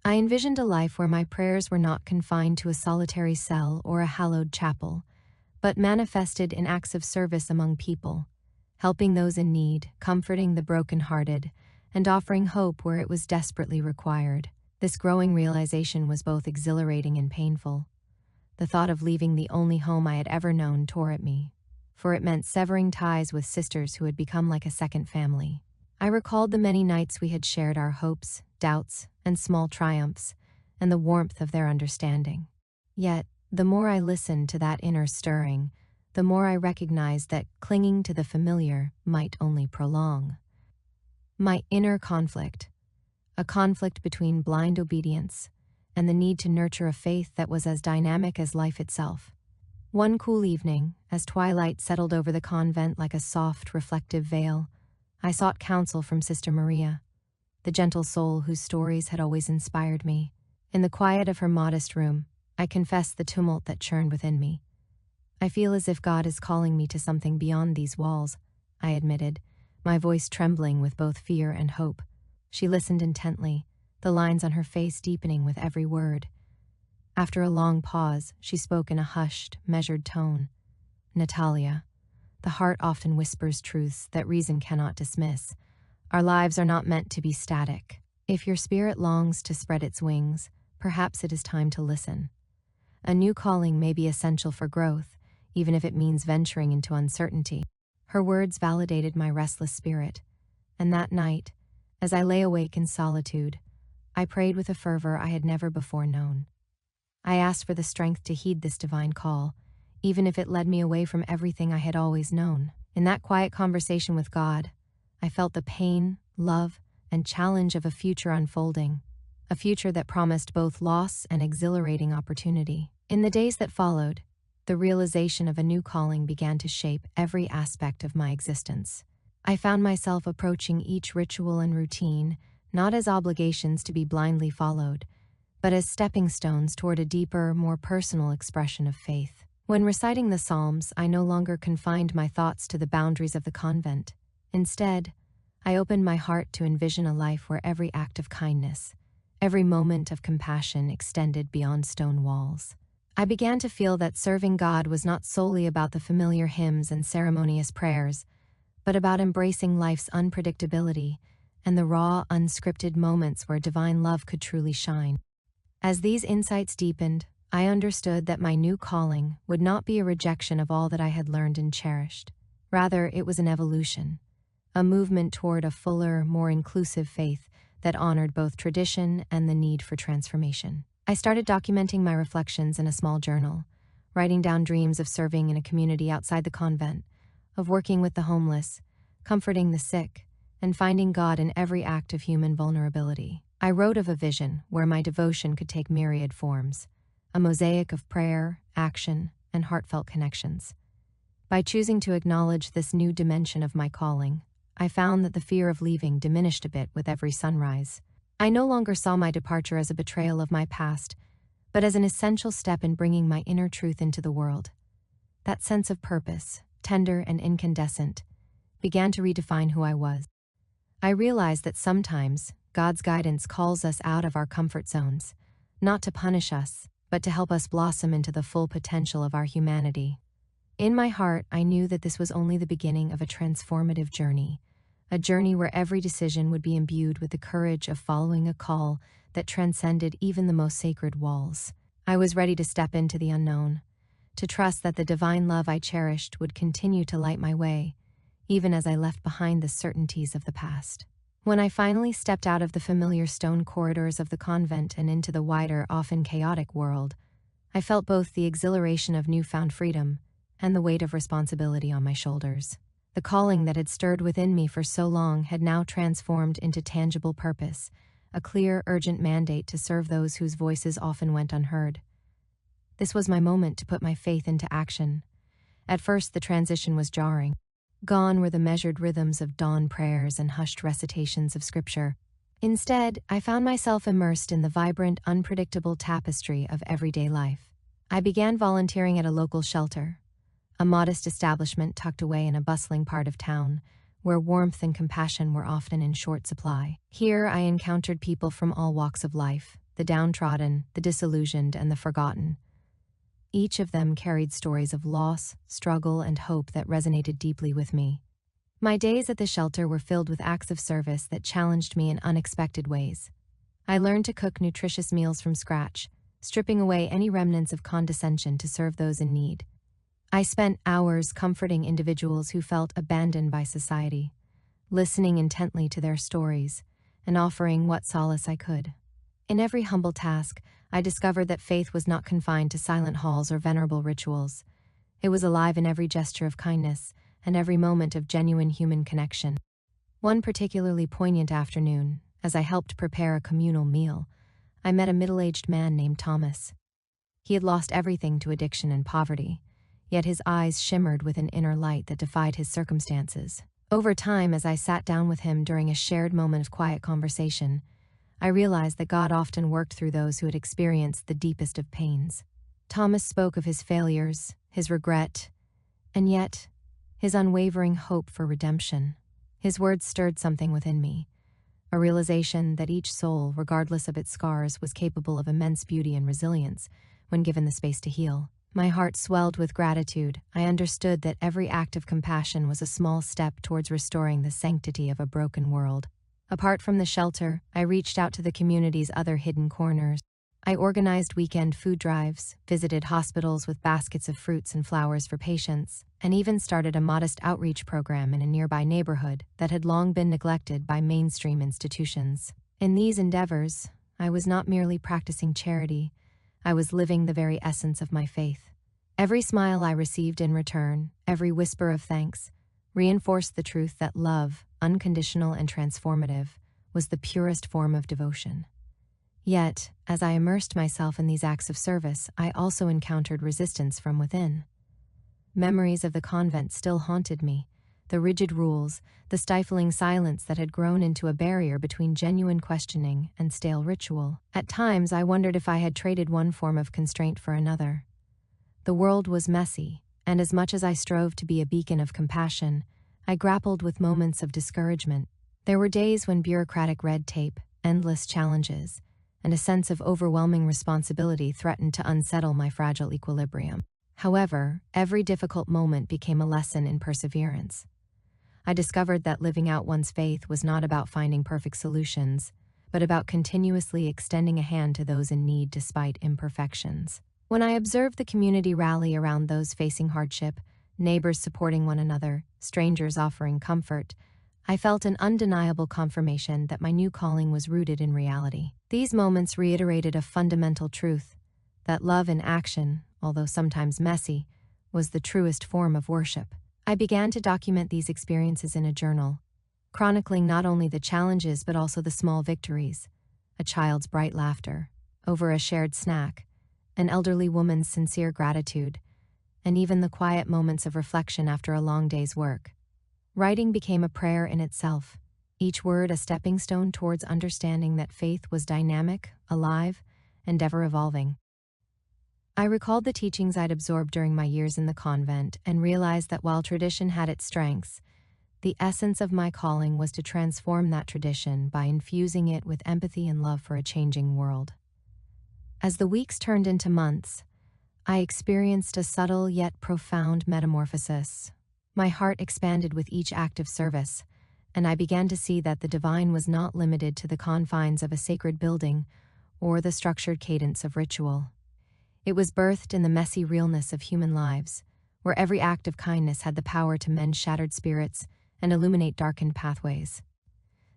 I envisioned a life where my prayers were not confined to a solitary cell or a hallowed chapel, but manifested in acts of service among people, helping those in need, comforting the brokenhearted, and offering hope where it was desperately required. This growing realization was both exhilarating and painful. The thought of leaving the only home I had ever known tore at me, for it meant severing ties with sisters who had become like a second family. I recalled the many nights we had shared our hopes, doubts, and small triumphs, and the warmth of their understanding. Yet, the more I listened to that inner stirring, the more I recognized that clinging to the familiar might only prolong my inner conflict, a conflict between blind obedience and the need to nurture a faith that was as dynamic as life itself. One cool evening, as twilight settled over the convent like a soft, reflective veil, I sought counsel from Sister Maria, the gentle soul whose stories had always inspired me. In the quiet of her modest room, I confessed the tumult that churned within me. "I feel as if God is calling me to something beyond these walls," I admitted, my voice trembling with both fear and hope. She listened intently, the lines on her face deepening with every word. After a long pause, she spoke in a hushed, measured tone. "Natalia, the heart often whispers truths that reason cannot dismiss. Our lives are not meant to be static. If your spirit longs to spread its wings, perhaps it is time to listen. A new calling may be essential for growth, even if it means venturing into uncertainty." Her words validated my restless spirit, and that night, as I lay awake in solitude, I prayed with a fervor I had never before known. I asked for the strength to heed this divine call, even if it led me away from everything I had always known. In that quiet conversation with God, I felt the pain, love, and challenge of a future unfolding, a future that promised both loss and exhilarating opportunity. In the days that followed, the realization of a new calling began to shape every aspect of my existence. I found myself approaching each ritual and routine not as obligations to be blindly followed, but as stepping stones toward a deeper, more personal expression of faith. When reciting the Psalms, I no longer confined my thoughts to the boundaries of the convent. Instead, I opened my heart to envision a life where every act of kindness, every moment of compassion extended beyond stone walls. I began to feel that serving God was not solely about the familiar hymns and ceremonious prayers, but about embracing life's unpredictability and the raw, unscripted moments where divine love could truly shine. As these insights deepened, I understood that my new calling would not be a rejection of all that I had learned and cherished. Rather, it was an evolution, a movement toward a fuller, more inclusive faith that honored both tradition and the need for transformation. I started documenting my reflections in a small journal, writing down dreams of serving in a community outside the convent, of working with the homeless, comforting the sick, and finding God in every act of human vulnerability. I wrote of a vision where my devotion could take myriad forms, a mosaic of prayer, action, and heartfelt connections. By choosing to acknowledge this new dimension of my calling, I found that the fear of leaving diminished a bit with every sunrise. I no longer saw my departure as a betrayal of my past, but as an essential step in bringing my inner truth into the world. That sense of purpose, tender and incandescent, began to redefine who I was. I realized that sometimes God's guidance calls us out of our comfort zones, not to punish us, but to help us blossom into the full potential of our humanity. In my heart, I knew that this was only the beginning of a transformative journey, a journey where every decision would be imbued with the courage of following a call that transcended even the most sacred walls. I was ready to step into the unknown, to trust that the divine love I cherished would continue to light my way, even as I left behind the certainties of the past. When I finally stepped out of the familiar stone corridors of the convent and into the wider, often chaotic world, I felt both the exhilaration of newfound freedom and the weight of responsibility on my shoulders. The calling that had stirred within me for so long had now transformed into tangible purpose, a clear, urgent mandate to serve those whose voices often went unheard. This was my moment to put my faith into action. At first, the transition was jarring. Gone were the measured rhythms of dawn prayers and hushed recitations of scripture. Instead, I found myself immersed in the vibrant, unpredictable tapestry of everyday life. I began volunteering at a local shelter, a modest establishment tucked away in a bustling part of town, where warmth and compassion were often in short supply. Here, I encountered people from all walks of life, the downtrodden, the disillusioned, and the forgotten. Each of them carried stories of loss, struggle, and hope that resonated deeply with me. My days at the shelter were filled with acts of service that challenged me in unexpected ways. I learned to cook nutritious meals from scratch, stripping away any remnants of condescension to serve those in need. I spent hours comforting individuals who felt abandoned by society, listening intently to their stories, and offering what solace I could. In every humble task, I discovered that faith was not confined to silent halls or venerable rituals. It was alive in every gesture of kindness and every moment of genuine human connection. One particularly poignant afternoon, as I helped prepare a communal meal, I met a middle-aged man named Thomas. He had lost everything to addiction and poverty, yet his eyes shimmered with an inner light that defied his circumstances. Over time, as I sat down with him during a shared moment of quiet conversation, I realized that God often worked through those who had experienced the deepest of pains. Thomas spoke of his failures, his regret, and yet his unwavering hope for redemption. His words stirred something within me, a realization that each soul, regardless of its scars, was capable of immense beauty and resilience when given the space to heal. My heart swelled with gratitude. I understood that every act of compassion was a small step towards restoring the sanctity of a broken world. Apart from the shelter, I reached out to the community's other hidden corners. I organized weekend food drives, visited hospitals with baskets of fruits and flowers for patients, and even started a modest outreach program in a nearby neighborhood that had long been neglected by mainstream institutions. In these endeavors, I was not merely practicing charity, I was living the very essence of my faith. Every smile I received in return, every whisper of thanks, reinforced the truth that love, unconditional and transformative, was the purest form of devotion. Yet, as I immersed myself in these acts of service, I also encountered resistance from within. Memories of the convent still haunted me, the rigid rules, the stifling silence that had grown into a barrier between genuine questioning and stale ritual. At times, I wondered if I had traded one form of constraint for another. The world was messy, and as much as I strove to be a beacon of compassion, I grappled with moments of discouragement. There were days when bureaucratic red tape, endless challenges, and a sense of overwhelming responsibility threatened to unsettle my fragile equilibrium. However, every difficult moment became a lesson in perseverance. I discovered that living out one's faith was not about finding perfect solutions, but about continuously extending a hand to those in need despite imperfections. When I observed the community rally around those facing hardship, neighbors supporting one another, strangers offering comfort, I felt an undeniable confirmation that my new calling was rooted in reality. These moments reiterated a fundamental truth, that love in action, although sometimes messy, was the truest form of worship. I began to document these experiences in a journal, chronicling not only the challenges but also the small victories, a child's bright laughter over a shared snack, an elderly woman's sincere gratitude, and even the quiet moments of reflection after a long day's work. Writing became a prayer in itself, each word a stepping stone towards understanding that faith was dynamic, alive, and ever evolving. I recalled the teachings I'd absorbed during my years in the convent and realized that while tradition had its strengths, the essence of my calling was to transform that tradition by infusing it with empathy and love for a changing world. As the weeks turned into months, I experienced a subtle yet profound metamorphosis. My heart expanded with each act of service, and I began to see that the divine was not limited to the confines of a sacred building or the structured cadence of ritual. It was birthed in the messy realness of human lives, where every act of kindness had the power to mend shattered spirits and illuminate darkened pathways.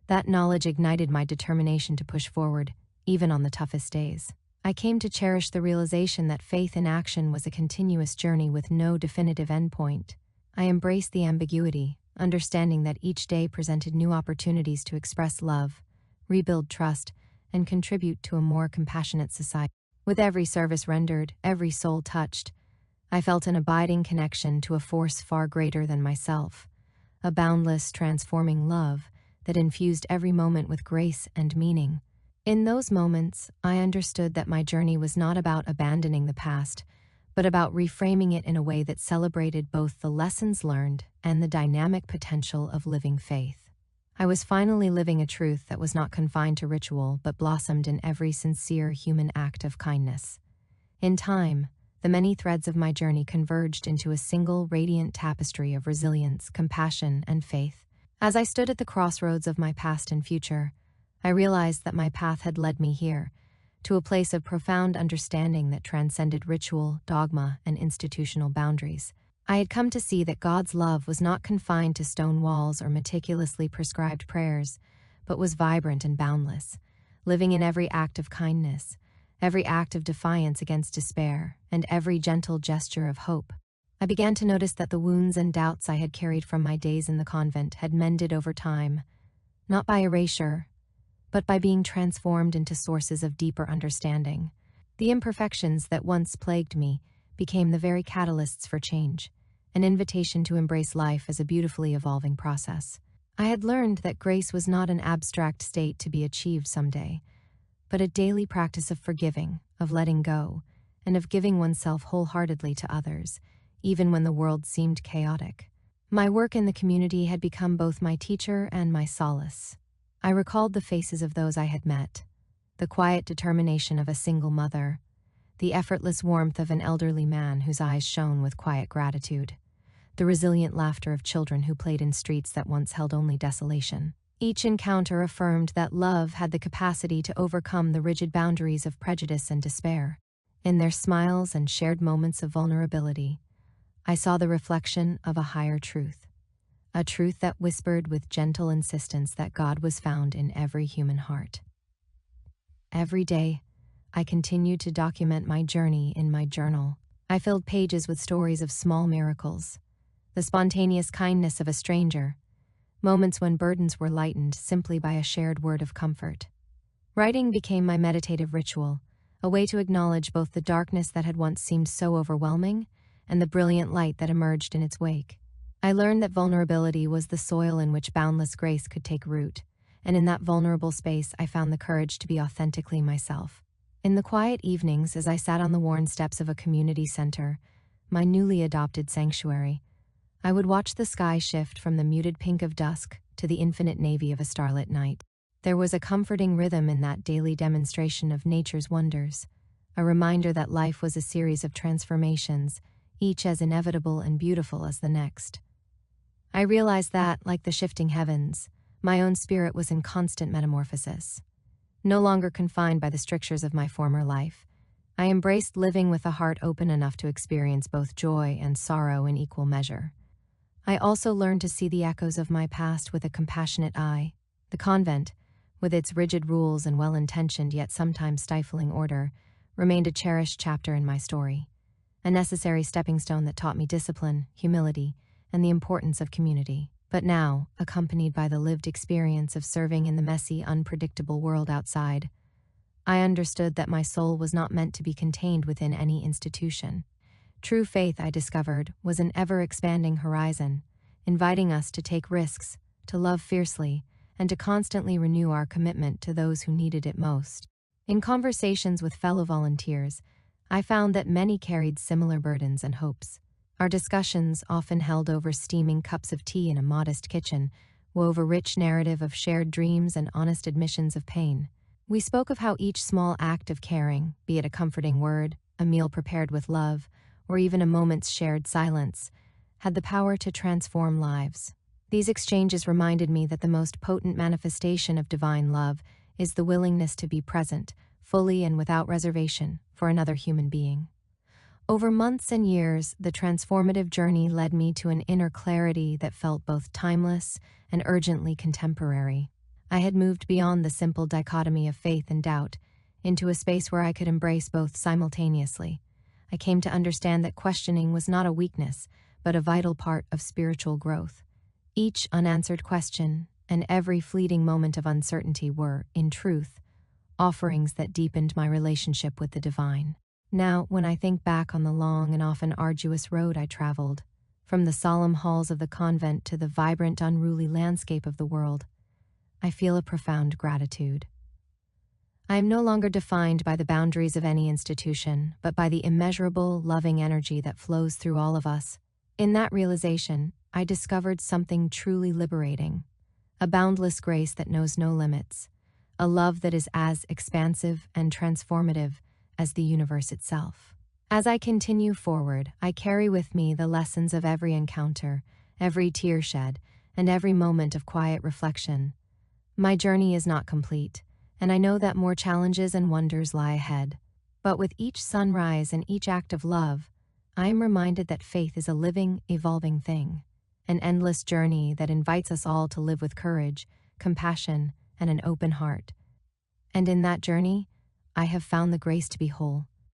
That knowledge ignited my determination to push forward, even on the toughest days. I came to cherish the realization that faith in action was a continuous journey with no definitive endpoint. I embraced the ambiguity, understanding that each day presented new opportunities to express love, rebuild trust, and contribute to a more compassionate society. With every service rendered, every soul touched, I felt an abiding connection to a force far greater than myself, a boundless, transforming love that infused every moment with grace and meaning. In those moments, I understood that my journey was not about abandoning the past, but about reframing it in a way that celebrated both the lessons learned and the dynamic potential of living faith. I was finally living a truth that was not confined to ritual but blossomed in every sincere human act of kindness. In time, the many threads of my journey converged into a single radiant tapestry of resilience, compassion, and faith. As I stood at the crossroads of my past and future, I realized that my path had led me here, to a place of profound understanding that transcended ritual, dogma, and institutional boundaries. I had come to see that God's love was not confined to stone walls or meticulously prescribed prayers, but was vibrant and boundless, living in every act of kindness, every act of defiance against despair, and every gentle gesture of hope. I began to notice that the wounds and doubts I had carried from my days in the convent had mended over time, not by erasure, but by being transformed into sources of deeper understanding. The imperfections that once plagued me became the very catalysts for change, an invitation to embrace life as a beautifully evolving process. I had learned that grace was not an abstract state to be achieved someday, but a daily practice of forgiving, of letting go, and of giving oneself wholeheartedly to others, even when the world seemed chaotic. My work in the community had become both my teacher and my solace. I recalled the faces of those I had met, the quiet determination of a single mother, the effortless warmth of an elderly man whose eyes shone with quiet gratitude, the resilient laughter of children who played in streets that once held only desolation. Each encounter affirmed that love had the capacity to overcome the rigid boundaries of prejudice and despair. In their smiles and shared moments of vulnerability, I saw the reflection of a higher truth, a truth that whispered with gentle insistence that God was found in every human heart. Every day, I continued to document my journey in my journal. I filled pages with stories of small miracles, the spontaneous kindness of a stranger, moments when burdens were lightened simply by a shared word of comfort. Writing became my meditative ritual, a way to acknowledge both the darkness that had once seemed so overwhelming and the brilliant light that emerged in its wake. I learned that vulnerability was the soil in which boundless grace could take root, and in that vulnerable space I found the courage to be authentically myself. In the quiet evenings, as I sat on the worn steps of a community center, my newly adopted sanctuary, I would watch the sky shift from the muted pink of dusk to the infinite navy of a starlit night. There was a comforting rhythm in that daily demonstration of nature's wonders, a reminder that life was a series of transformations, each as inevitable and beautiful as the next. I realized that, like the shifting heavens, my own spirit was in constant metamorphosis. No longer confined by the strictures of my former life, I embraced living with a heart open enough to experience both joy and sorrow in equal measure. I also learned to see the echoes of my past with a compassionate eye. The convent, with its rigid rules and well-intentioned yet sometimes stifling order, remained a cherished chapter in my story, a necessary stepping stone that taught me discipline, humility, and the importance of community. But now, accompanied by the lived experience of serving in the messy, unpredictable world outside, I understood that my soul was not meant to be contained within any institution. True faith, I discovered, was an ever-expanding horizon, inviting us to take risks, to love fiercely, and to constantly renew our commitment to those who needed it most. In conversations with fellow volunteers, I found that many carried similar burdens and hopes. Our discussions, often held over steaming cups of tea in a modest kitchen, wove a rich narrative of shared dreams and honest admissions of pain. We spoke of how each small act of caring, be it a comforting word, a meal prepared with love, or even a moment's shared silence, had the power to transform lives. These exchanges reminded me that the most potent manifestation of divine love is the willingness to be present, fully and without reservation, for another human being. Over months and years, the transformative journey led me to an inner clarity that felt both timeless and urgently contemporary. I had moved beyond the simple dichotomy of faith and doubt, into a space where I could embrace both simultaneously. I came to understand that questioning was not a weakness, but a vital part of spiritual growth. Each unanswered question and every fleeting moment of uncertainty were, in truth, offerings that deepened my relationship with the divine. Now, when I think back on the long and often arduous road I traveled, from the solemn halls of the convent to the vibrant, unruly landscape of the world, I feel a profound gratitude. I am no longer defined by the boundaries of any institution, but by the immeasurable, loving energy that flows through all of us. In that realization, I discovered something truly liberating, a boundless grace that knows no limits, a love that is as expansive and transformative as the universe itself. As I continue forward, I carry with me the lessons of every encounter, every tear shed, and every moment of quiet reflection. My journey is not complete, and I know that more challenges and wonders lie ahead. But with each sunrise and each act of love, I am reminded that faith is a living, evolving thing, an endless journey that invites us all to live with courage, compassion, and an open heart. And in that journey, I have found the grace to be whole,